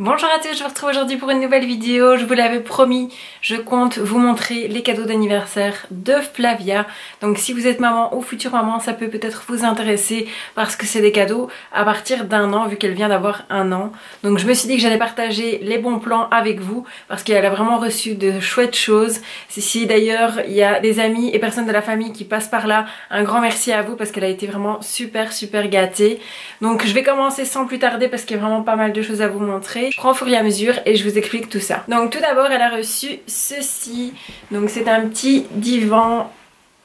Bonjour à tous, je vous retrouve aujourd'hui pour une nouvelle vidéo. Je vous l'avais promis, je compte vous montrer les cadeaux d'anniversaire de Flavia. Donc si vous êtes maman ou future maman, ça peut peut-être vous intéresser parce que c'est des cadeaux à partir d'1 an vu qu'elle vient d'avoir 1 an. Donc je me suis dit que j'allais partager les bons plans avec vous parce qu'elle a vraiment reçu de chouettes choses. Si d'ailleurs il y a des amis et personnes de la famille qui passent par là, un grand merci à vous parce qu'elle a été vraiment super gâtée. Donc je vais commencer sans plus tarder parce qu'il y a vraiment pas mal de choses à vous montrer. Je prends au fur et à mesure et je vous explique tout ça. Donc tout d'abord elle a reçu ceci. Donc c'est un petit divan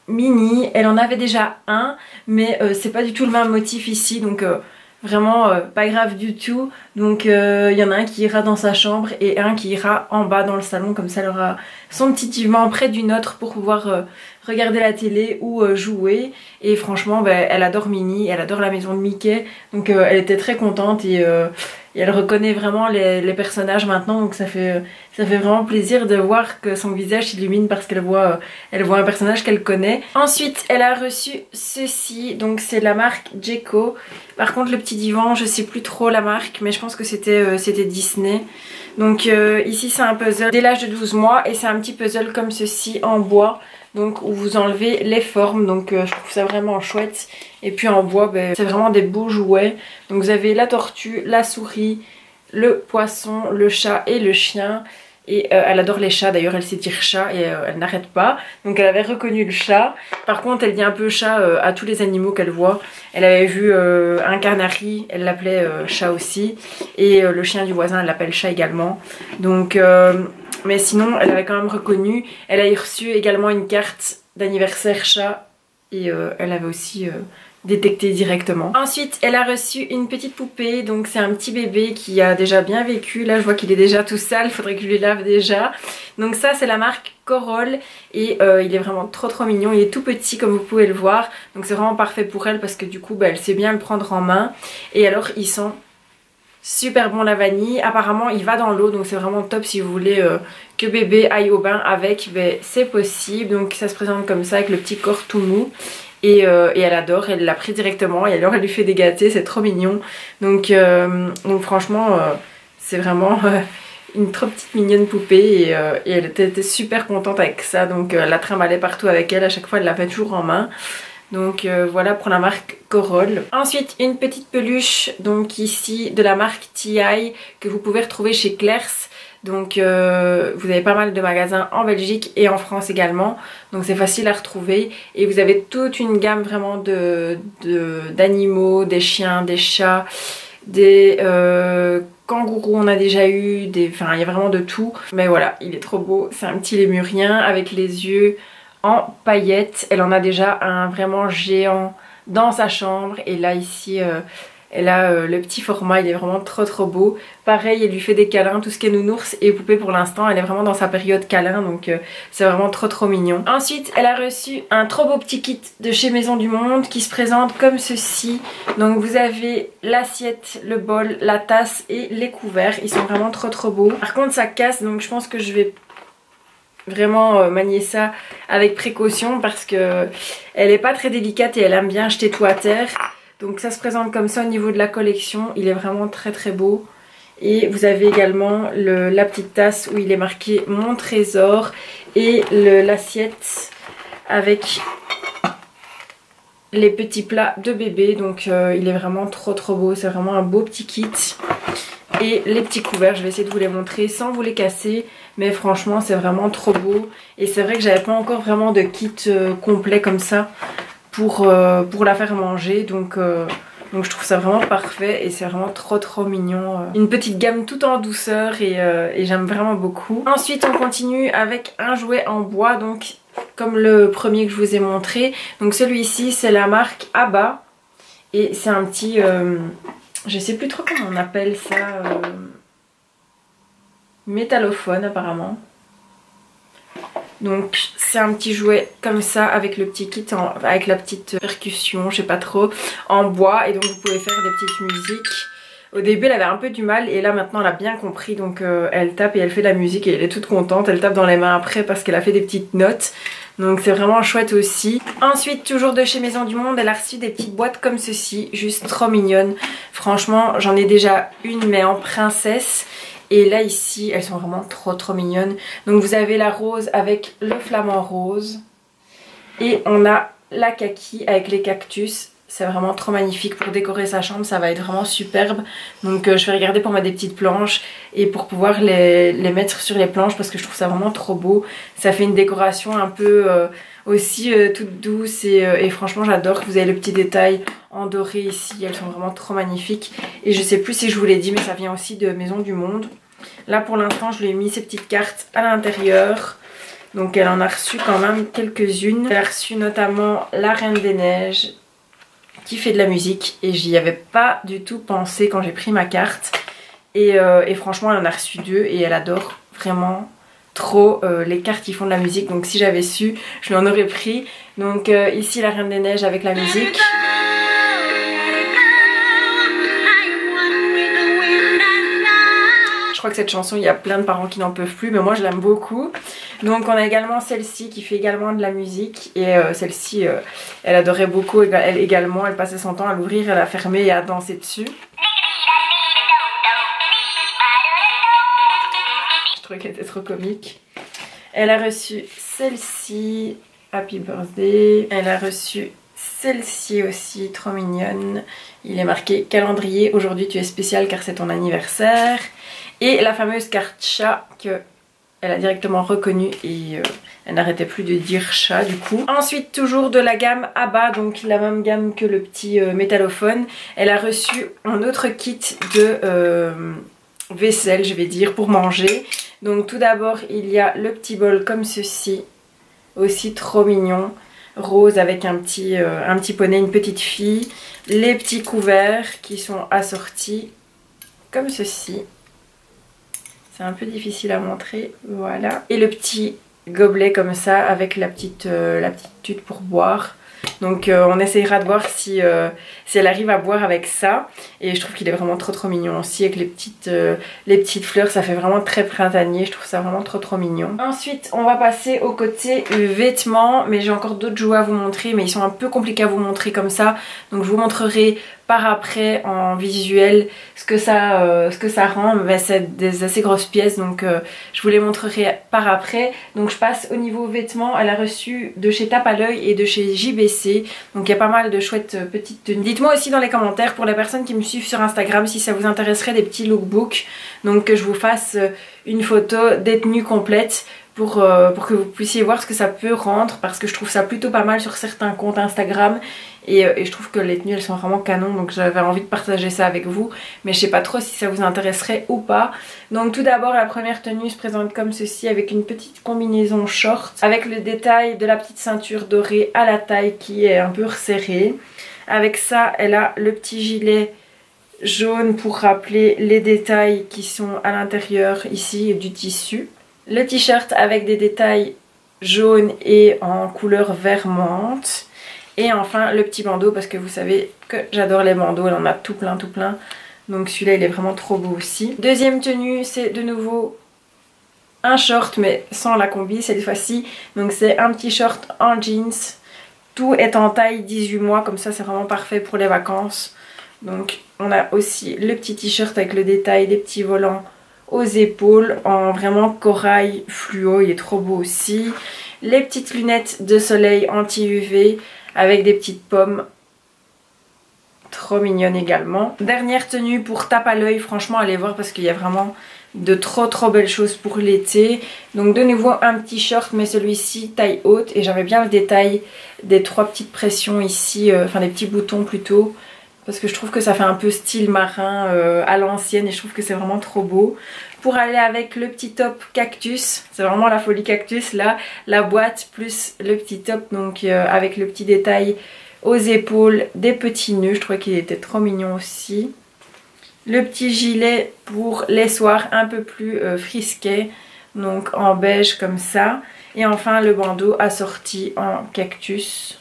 mini. Elle en avait déjà un mais c'est pas du tout le même motif ici. Donc vraiment pas grave du tout. Donc il y en a un qui ira dans sa chambre et un qui ira en bas dans le salon. Comme ça elle aura son petit divan près du nôtre pour pouvoir regarder la télé ou jouer. Et franchement elle adore Minnie, elle adore la maison de Mickey. Donc elle était très contente et elle reconnaît vraiment les personnages maintenant. Donc ça fait vraiment plaisir de voir que son visage s'illumine parce qu'elle voit un personnage qu'elle connaît. Ensuite elle a reçu ceci. Donc c'est la marque Jeko. Par contre le petit divan je sais plus trop la marque mais je pense que c'était Disney. Donc ici c'est un puzzle dès l'âge de 12 mois et c'est un petit puzzle comme ceci en bois. Donc où vous enlevez les formes, donc je trouve ça vraiment chouette. Et puis en bois c'est vraiment des beaux jouets. Donc vous avez la tortue, la souris, le poisson, le chat et le chien. Et elle adore les chats, d'ailleurs elle s'étire chat et elle n'arrête pas. Donc elle avait reconnu le chat. Par contre elle dit un peu chat à tous les animaux qu'elle voit. Elle avait vu un canari, elle l'appelait chat aussi. Et le chien du voisin elle l'appelle chat également. Donc mais sinon elle avait quand même reconnu. Elle a reçu également une carte d'anniversaire chat. Et elle avait aussi détecté directement. Ensuite elle a reçu une petite poupée. Donc c'est un petit bébé qui a déjà bien vécu. Là je vois qu'il est déjà tout sale, il faudrait que je lui lave déjà. Donc ça c'est la marque Corolle. Et il est vraiment trop mignon. Il est tout petit comme vous pouvez le voir. Donc c'est vraiment parfait pour elle parce que du coup elle sait bien le prendre en main. Et alors il sent super bon la vanille. Apparemment il va dans l'eau donc c'est vraiment top si vous voulez que bébé aille au bain avec, c'est possible. Donc ça se présente comme ça avec le petit corps tout mou. Et elle adore, elle l'a pris directement et alors elle lui fait des gâtés, c'est trop mignon. Donc franchement c'est vraiment une trop petite mignonne poupée et elle était super contente avec ça. Donc elle la trimballait partout avec elle, à chaque fois elle l'avait toujours en main. Donc voilà pour la marque Corolle. Ensuite une petite peluche donc ici de la marque TI que vous pouvez retrouver chez Claire's. Donc vous avez pas mal de magasins en Belgique et en France également. Donc c'est facile à retrouver. Et vous avez toute une gamme vraiment d'animaux, des chiens, des chats, des kangourous on a déjà eu, enfin il y a vraiment de tout. Mais voilà, il est trop beau. C'est un petit lémurien avec les yeux en paillettes. Elle en a déjà un vraiment géant dans sa chambre. Et là ici elle a le petit format, il est vraiment trop beau. Pareil, elle lui fait des câlins, tout ce qui est nounours et poupée pour l'instant. Elle est vraiment dans sa période câlin, donc c'est vraiment trop mignon. Ensuite, elle a reçu un trop beau petit kit de chez Maison du Monde qui se présente comme ceci. Donc vous avez l'assiette, le bol, la tasse et les couverts. Ils sont vraiment trop beaux. Par contre ça casse, donc je pense que je vais vraiment manier ça avec précaution parce que elle est pas très délicate et elle aime bien jeter tout à terre. Donc ça se présente comme ça au niveau de la collection. Il est vraiment très beau. Et vous avez également la petite tasse où il est marqué mon trésor. Et l'assiette avec les petits plats de bébé. Donc il est vraiment trop beau. C'est vraiment un beau petit kit. Et les petits couverts, je vais essayer de vous les montrer sans vous les casser. Mais franchement c'est vraiment trop beau. Et c'est vrai que j'avais pas encore vraiment de kit complet comme ça pour la faire manger. Donc je trouve ça vraiment parfait et c'est vraiment trop mignon. Une petite gamme tout en douceur et j'aime vraiment beaucoup. Ensuite on continue avec un jouet en bois, donc comme le premier que je vous ai montré. Donc celui-ci c'est la marque Abba et c'est un petit je sais plus trop comment on appelle ça, métallophone apparemment. Donc c'est un petit jouet comme ça avec le petit kit, avec la petite percussion, je sais pas trop, en bois. Et donc vous pouvez faire des petites musiques. Au début elle avait un peu du mal et là maintenant elle a bien compris. Donc elle tape et elle fait de la musique et elle est toute contente. Elle tape dans les mains après parce qu'elle a fait des petites notes. Donc c'est vraiment chouette aussi. Ensuite toujours de chez Maison du Monde, elle a reçu des petites boîtes comme ceci, juste trop mignonnes. Franchement j'en ai déjà une mais en princesse. Et là ici elles sont vraiment trop mignonnes. Donc vous avez la rose avec le flamant rose. Et on a la kaki avec les cactus. C'est vraiment trop magnifique pour décorer sa chambre, ça va être vraiment superbe. Donc je vais regarder pour mettre des petites planches et pour pouvoir les mettre sur les planches parce que je trouve ça vraiment trop beau. Ça fait une décoration un peu aussi toute douce et franchement j'adore. Vous avez le petit détail en doré ici, elles sont vraiment trop magnifiques. Et je sais plus si je vous l'ai dit mais ça vient aussi de Maison du Monde. Là pour l'instant je lui ai mis ces petites cartes à l'intérieur. Donc elle en a reçu quand même quelques-unes. Elle a reçu notamment la Reine des Neiges qui fait de la musique et j'y avais pas du tout pensé quand j'ai pris ma carte et franchement elle en a reçu 2 et elle adore vraiment trop les cartes qui font de la musique, donc si j'avais su je lui en aurais pris. Donc ici la Reine des Neiges avec la musique. Je crois que cette chanson il y a plein de parents qui n'en peuvent plus mais moi je l'aime beaucoup. Donc on a également celle-ci qui fait également de la musique et celle-ci elle adorait beaucoup elle également, elle passait son temps à l'ouvrir, à la fermer et à danser dessus. Je trouvais qu'elle était trop comique. Elle a reçu celle-ci, Happy Birthday. Elle a reçu celle-ci aussi, trop mignonne. Il est marqué calendrier, aujourd'hui tu es spécial car c'est ton anniversaire. Et la fameuse carte chat que elle a directement reconnue et elle n'arrêtait plus de dire chat du coup. Ensuite toujours de la gamme Abba, donc la même gamme que le petit métallophone. Elle a reçu un autre kit de vaisselle je vais dire pour manger. Donc tout d'abord il y a le petit bol comme ceci, aussi trop mignon, rose avec un petit poney, une petite fille. Les petits couverts qui sont assortis comme ceci. C'est un peu difficile à montrer, voilà. Et le petit gobelet comme ça avec la petite tutte pour boire. Donc on essayera de voir si elle arrive à boire avec ça. Et je trouve qu'il est vraiment trop mignon aussi avec les petites fleurs. Ça fait vraiment très printanier, je trouve ça vraiment trop mignon. Ensuite on va passer au côté vêtements. Mais j'ai encore d'autres jouets à vous montrer, mais ils sont un peu compliqués à vous montrer comme ça. Donc je vous montrerai par après en visuel ce que ça rend. Ben, c'est des assez grosses pièces donc je vous les montrerai par après. Donc je passe au niveau vêtements. Elle a reçu de chez Tape à l'œil et de chez JBC, donc il y a pas mal de chouettes petites tenues. Dites-moi aussi dans les commentaires pour les personnes qui me suivent sur Instagram si ça vous intéresserait des petits lookbooks, donc que je vous fasse une photo des tenues complètes pour que vous puissiez voir ce que ça peut rendre, parce que je trouve ça plutôt pas mal sur certains comptes Instagram et je trouve que les tenues elles sont vraiment canon, donc j'avais envie de partager ça avec vous, mais je sais pas trop si ça vous intéresserait ou pas. Donc tout d'abord la première tenue se présente comme ceci avec une petite combinaison short avec le détail de la petite ceinture dorée à la taille qui est un peu resserrée. Avec ça elle a le petit gilet jaune pour rappeler les détails qui sont à l'intérieur ici du tissu. Le t-shirt avec des détails jaunes et en couleur vert menthe. Et enfin le petit bandeau, parce que vous savez que j'adore les bandeaux, elle en a tout plein. Donc celui-là il est vraiment trop beau aussi. Deuxième tenue, c'est de nouveau un short mais sans la combi cette fois-ci. Donc c'est un petit short en jeans. Tout est en taille 18 mois, comme ça c'est vraiment parfait pour les vacances. Donc on a aussi le petit t-shirt avec le détail des petits volants aux épaules en vraiment corail fluo, il est trop beau aussi. Les petites lunettes de soleil anti-UV avec des petites pommes, trop mignonnes également. Dernière tenue pour Tape à l'œil, franchement allez voir parce qu'il y a vraiment de trop belles choses pour l'été. Donc de nouveau un petit short mais celui-ci taille haute, et j'avais bien le détail des 3 petites pressions ici, enfin des petits boutons plutôt, parce que je trouve que ça fait un peu style marin à l'ancienne et je trouve que c'est vraiment trop beau. Pour aller avec le petit top cactus, c'est vraiment la folie cactus là, la boîte plus le petit top, donc avec le petit détail aux épaules, des petits nœuds, je trouvais qu'il était trop mignon aussi. Le petit gilet pour les soirs un peu plus frisqués, donc en beige comme ça. Et enfin le bandeau assorti en cactus.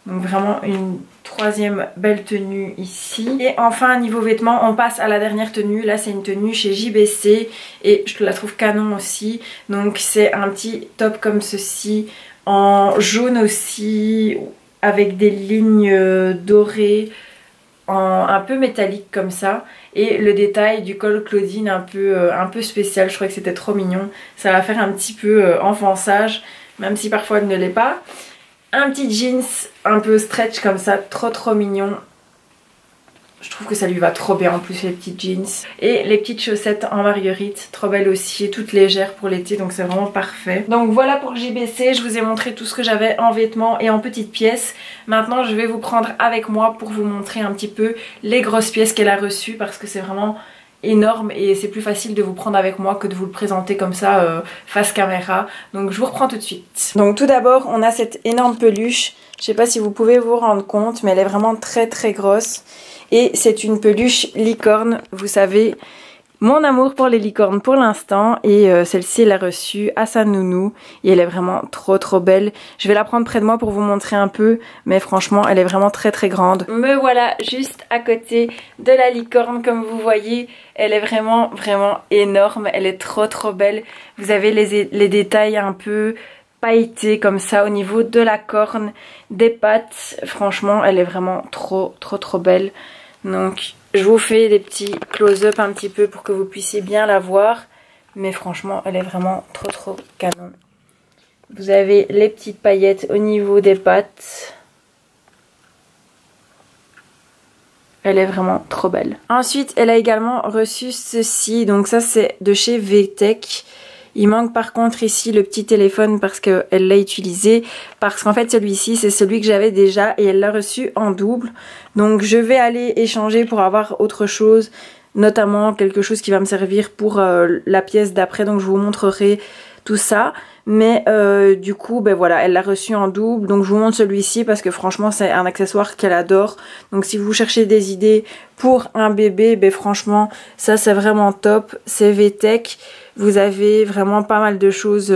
Donc vraiment une troisième belle tenue ici. Et enfin niveau vêtements on passe à la dernière tenue. Là c'est une tenue chez JBC et je la trouve canon aussi. Donc c'est un petit top comme ceci en jaune aussi avec des lignes dorées. un peu métallique comme ça. Et le détail du col Claudine un peu spécial. Je trouvais que c'était trop mignon. Ça va faire un petit peu enfant sage, même si parfois elle ne l'est pas. Un petit jeans un peu stretch comme ça, trop mignon. Je trouve que ça lui va trop bien en plus les petites jeans. Et les petites chaussettes en marguerite, trop belles aussi et toutes légères pour l'été, donc c'est vraiment parfait. Donc voilà pour JBC, je vous ai montré tout ce que j'avais en vêtements et en petites pièces. Maintenant je vais vous prendre avec moi pour vous montrer un petit peu les grosses pièces qu'elle a reçues parce que c'est vraiment énorme et c'est plus facile de vous prendre avec moi que de vous le présenter comme ça face caméra. Donc je vous reprends tout de suite. Donc tout d'abord on a cette énorme peluche, je sais pas si vous pouvez vous rendre compte mais elle est vraiment très grosse. Et c'est une peluche licorne, vous savez, mon amour pour les licornes pour l'instant. Et celle-ci, elle a reçu à sa nounou. Et elle est vraiment trop belle. Je vais la prendre près de moi pour vous montrer un peu. Mais franchement, elle est vraiment très grande. Me voilà juste à côté de la licorne, comme vous voyez. Elle est vraiment énorme. Elle est trop belle. Vous avez les détails un peu pailletés comme ça au niveau de la corne, des pattes. Franchement, elle est vraiment trop belle. Donc je vous fais des petits close-up un petit peu pour que vous puissiez bien la voir. Mais franchement elle est vraiment trop canon. Vous avez les petites paillettes au niveau des pattes. Elle est vraiment trop belle. Ensuite elle a également reçu ceci. Donc ça c'est de chez VTech. Il manque par contre ici le petit téléphone parce qu'elle l'a utilisé. Parce qu'en fait celui-ci c'est celui que j'avais déjà et elle l'a reçu en double. Donc je vais aller échanger pour avoir autre chose. Notamment quelque chose qui va me servir pour la pièce d'après. Donc je vous montrerai tout ça. Mais du coup ben voilà, elle l'a reçu en double. Donc je vous montre celui-ci parce que franchement c'est un accessoire qu'elle adore. Donc si vous cherchez des idées pour un bébé, ben franchement ça c'est vraiment top. C'est VTech. Vous avez vraiment pas mal de choses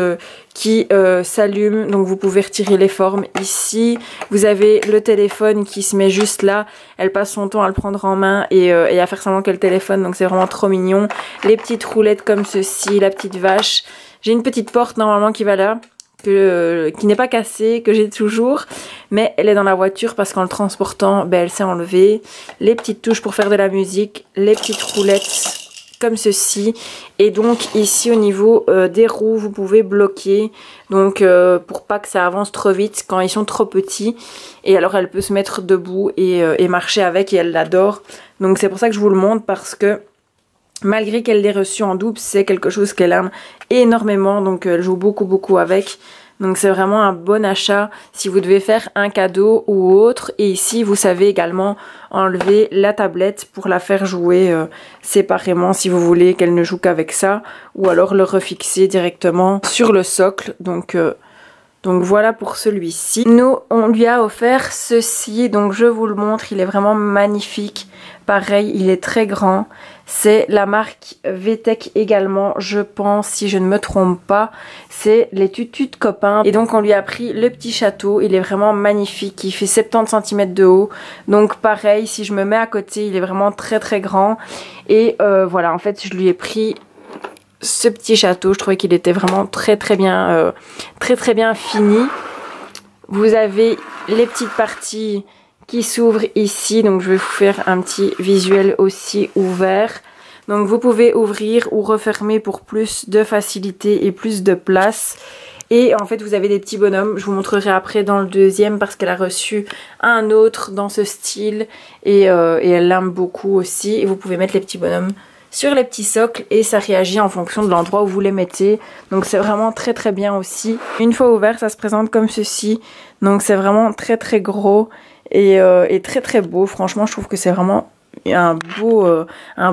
qui s'allument. Donc vous pouvez retirer les formes ici. Vous avez le téléphone qui se met juste là. Elle passe son temps à le prendre en main et à faire semblant qu'elle téléphone. Donc c'est vraiment trop mignon. Les petites roulettes comme ceci. La petite vache. J'ai une petite porte normalement qui va là. Qui n'est pas cassée, que j'ai toujours. Mais elle est dans la voiture parce qu'en le transportant, ben, elle s'est enlevée. Les petites touches pour faire de la musique. Les petites roulettes comme ceci. Et donc ici au niveau des roues vous pouvez bloquer donc pour pas que ça avance trop vite quand ils sont trop petits. Et alors elle peut se mettre debout et marcher avec et elle l'adore. Donc c'est pour ça que je vous le montre parce que malgré qu'elle l'ait reçu en double c'est quelque chose qu'elle aime énormément. Donc elle joue beaucoup avec. Donc c'est vraiment un bon achat si vous devez faire un cadeau ou autre. Et ici vous savez également enlever la tablette pour la faire jouer séparément si vous voulez qu'elle ne joue qu'avec ça. Ou alors le refixer directement sur le socle. Donc voilà pour celui-ci. Nous on lui a offert ceci. Donc je vous le montre, il est vraiment magnifique. Pareil, il est très grand. C'est la marque VTech également, je pense, si je ne me trompe pas. C'est les tutus de copains. Et donc on lui a pris le petit château. Il est vraiment magnifique. Il fait 70 cm de haut. Donc pareil, si je me mets à côté, il est vraiment très grand. Et voilà, en fait, je lui ai pris ce petit château. Je trouvais qu'il était vraiment très bien fini. Vous avez les petites parties qui s'ouvre ici. Donc je vais vous faire un petit visuel aussi ouvert. Donc vous pouvez ouvrir ou refermer pour plus de facilité et plus de place. Et en fait vous avez des petits bonhommes. Je vous montrerai après dans le deuxième parce qu'elle a reçu un autre dans ce style. Et elle l'aime beaucoup aussi. Et vous pouvez mettre les petits bonhommes sur les petits socles et ça réagit en fonction de l'endroit où vous les mettez. Donc c'est vraiment très bien aussi. Une fois ouvert ça se présente comme ceci. Donc c'est vraiment très gros. Et très beau. Franchement je trouve que c'est vraiment un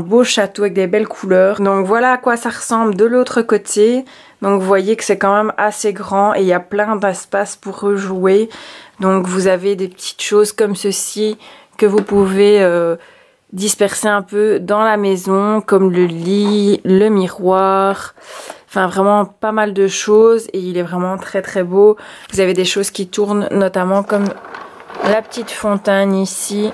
beau château avec des belles couleurs. Donc voilà à quoi ça ressemble de l'autre côté. Donc vous voyez que c'est quand même assez grand et il y a plein d'espace pour rejouer. Donc vous avez des petites choses comme ceci que vous pouvez disperser un peu dans la maison, comme le lit, le miroir. Enfin vraiment pas mal de choses et il est vraiment très beau. Vous avez des choses qui tournent notamment comme la petite fontaine ici.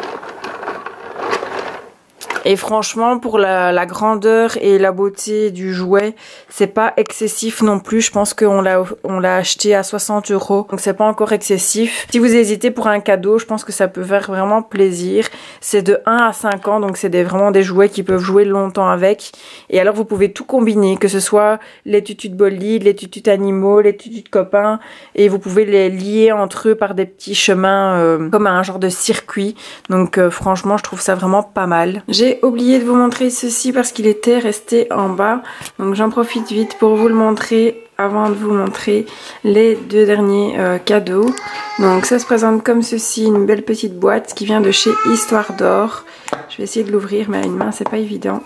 Et franchement, pour la grandeur et la beauté du jouet, c'est pas excessif non plus. Je pense qu'on l'a acheté à 60 €, donc c'est pas encore excessif. Si vous hésitez pour un cadeau, je pense que ça peut faire vraiment plaisir. C'est de 1 à 5 ans, donc c'est vraiment des jouets qui peuvent jouer longtemps avec. Et alors vous pouvez tout combiner, que ce soit les tutus de bolide, les tutus animaux, les tutus de copains, et vous pouvez les lier entre eux par des petits chemins comme un genre de circuit. Donc franchement, je trouve ça vraiment pas mal. J'ai oublié de vous montrer ceci parce qu'il était resté en bas, donc j'en profite vite pour vous le montrer avant de vous montrer les deux derniers cadeaux. Donc ça se présente comme ceci, une belle petite boîte qui vient de chez Histoire d'Or. Je vais essayer de l'ouvrir, mais à une main c'est pas évident.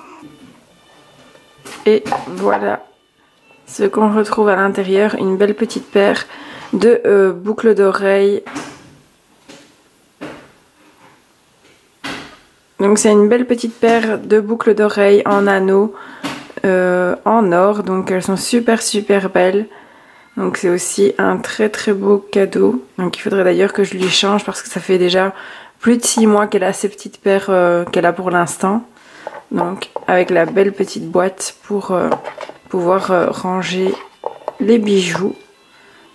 Et voilà ce qu'on retrouve à l'intérieur, une belle petite paire de boucles d'oreilles. Donc c'est une belle petite paire de boucles d'oreilles en anneaux en or, donc elles sont super belles. Donc c'est aussi un très beau cadeau. Donc il faudrait d'ailleurs que je lui change parce que ça fait déjà plus de 6 mois qu'elle a ces petites paires qu'elle a pour l'instant. Donc avec la belle petite boîte pour pouvoir ranger les bijoux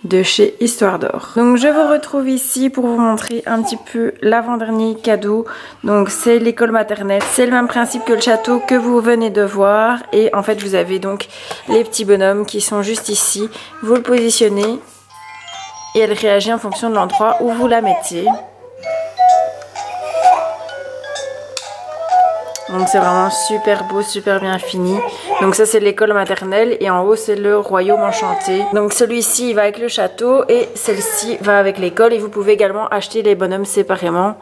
de chez Histoire d'Or. Donc je vous retrouve ici pour vous montrer un petit peu l'avant-dernier cadeau. Donc c'est l'école maternelle, c'est le même principe que le château que vous venez de voir. Et en fait vous avez donc les petits bonhommes qui sont juste ici. Vous le positionnez et elle réagit en fonction de l'endroit où vous la mettez. Donc c'est vraiment super beau, super bien fini. Donc ça c'est l'école maternelle et en haut c'est le royaume enchanté. Donc celui-ci va avec le château et celle-ci va avec l'école. Et vous pouvez également acheter les bonhommes séparément.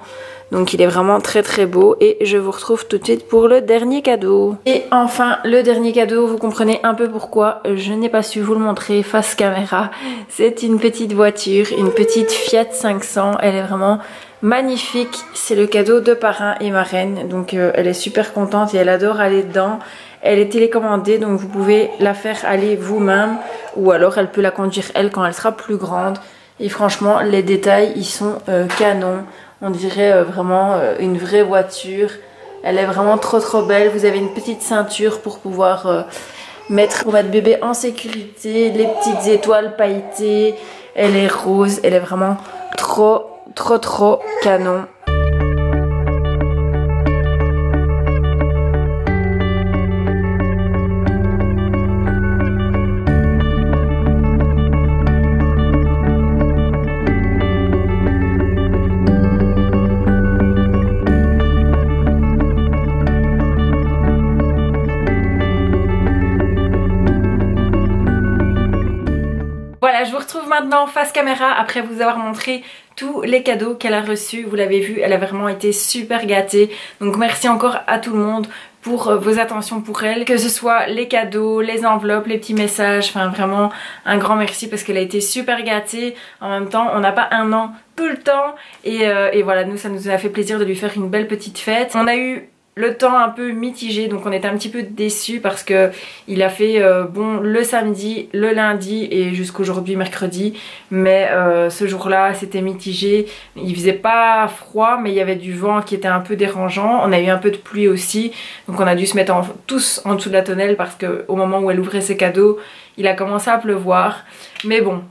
Donc il est vraiment très beau et je vous retrouve tout de suite pour le dernier cadeau. Et enfin le dernier cadeau, vous comprenez un peu pourquoi je n'ai pas su vous le montrer face caméra. C'est une petite voiture, une petite Fiat 500. Elle est vraiment magnifique, c'est le cadeau de parrain et marraine, donc elle est super contente et elle adore aller dedans. Elle est télécommandée, donc vous pouvez la faire aller vous-même ou alors elle peut la conduire elle quand elle sera plus grande. Et franchement les détails ils sont canons, on dirait vraiment une vraie voiture. Elle est vraiment trop belle. Vous avez une petite ceinture pour pouvoir mettre bébé en sécurité, les petites étoiles pailletées. Elle est rose, elle est vraiment trop canon. Voilà, je vous retrouve maintenant face caméra après vous avoir montré tous les cadeaux qu'elle a reçus. Vous l'avez vu, elle a vraiment été super gâtée. Donc merci encore à tout le monde pour vos attentions pour elle. Que ce soit les cadeaux, les enveloppes, les petits messages. Enfin vraiment un grand merci parce qu'elle a été super gâtée. En même temps, on n'a pas un an tout le temps. Et voilà, nous ça nous a fait plaisir de lui faire une belle petite fête. On a eu le temps un peu mitigé, donc on était un petit peu déçus parce que il a fait bon le samedi, le lundi et jusqu'aujourd'hui mercredi, mais ce jour-là c'était mitigé. Il faisait pas froid mais il y avait du vent qui était un peu dérangeant. On a eu un peu de pluie aussi, donc on a dû se mettre tous en dessous de la tonnelle parce que au moment où elle ouvrait ses cadeaux il a commencé à pleuvoir. Mais bon,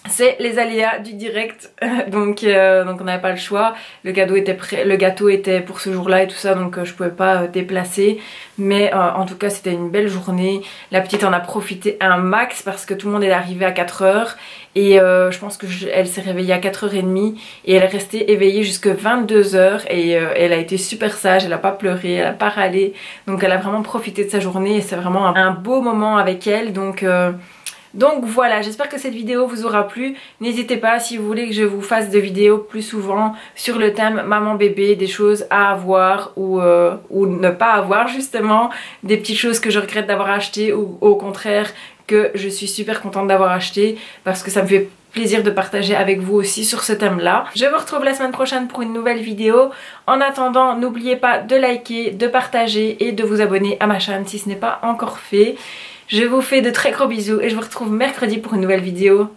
c'est les aléas du direct, donc on n'avait pas le choix. Le cadeau était prêt, le gâteau était pour ce jour-là et tout ça, donc je pouvais pas déplacer. Mais en tout cas c'était une belle journée. La petite en a profité un max parce que tout le monde est arrivé à 4 h. Et je pense qu'elle s'est réveillée à 4 h 30 et elle est restée éveillée jusqu'à 22 h. Et elle a été super sage, elle a pas pleuré, elle a pas râlé. Donc elle a vraiment profité de sa journée et c'est vraiment un beau moment avec elle. Donc voilà, j'espère que cette vidéo vous aura plu. N'hésitez pas si vous voulez que je vous fasse des vidéos plus souvent sur le thème maman bébé, des choses à avoir ou ne pas avoir justement, des petites choses que je regrette d'avoir achetées ou au contraire que je suis super contente d'avoir acheté parce que ça me fait plaisir de partager avec vous aussi sur ce thème là. Je vous retrouve la semaine prochaine pour une nouvelle vidéo. En attendant, n'oubliez pas de liker, de partager et de vous abonner à ma chaîne si ce n'est pas encore fait. Je vous fais de très gros bisous et je vous retrouve mercredi pour une nouvelle vidéo.